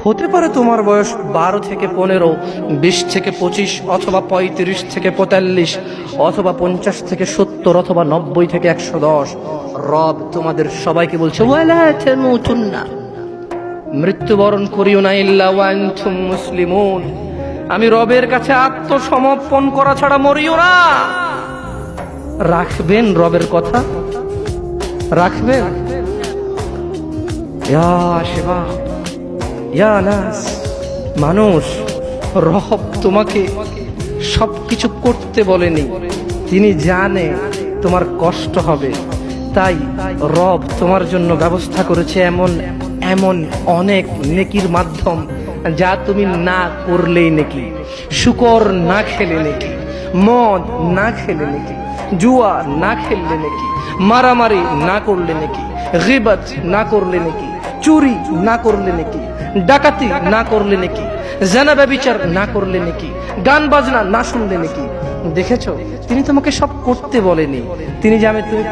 হতে পারে তোমার বয়স 12 থেকে 15, 20 থেকে 25, অথবা 35 থেকে 45, অথবা 50 থেকে 70, অথবা 90 থেকে 110। রব তোমাদের সবাইকে বলছে ওয়ালা তামুতুন্না, মৃত্যুবরণ করিও না ইল্লা ওয়া আনতুম মুসলিমুন। আমি রবের কাছে আত্মসমর্পণ করা ছাড়া মরিও না। রাখবেন রবের কথা? রাখবেন? ইয়া শাবাব, ইয়া নাস, মানুষ, রব তোমাকে সবকিছু করতে বলেনি। তিনি জানে তোমার কষ্ট হবে, তাই রব তোমার জন্য ব্যবস্থা করেছে এমন এমন অনেক নেকির মাধ্যম, যা তুমি না করলেই নেকি। শুকর না খেলে নেকি, মদ না খেলে নেকি, জুয়া না খেললে নেকি, মারামারি না করলে নেকি, গীবত না করলে নেকি, চুরি না করলে নেকি, ডাকাতি না করলে নেকি, জিনা ব্যভিচার না করলে নেকি, গান বাজনা না শুনলে নেকি। দেখেছো, তিনি তোমাকে সব করতে বলেনি। তিনি জানে তুমি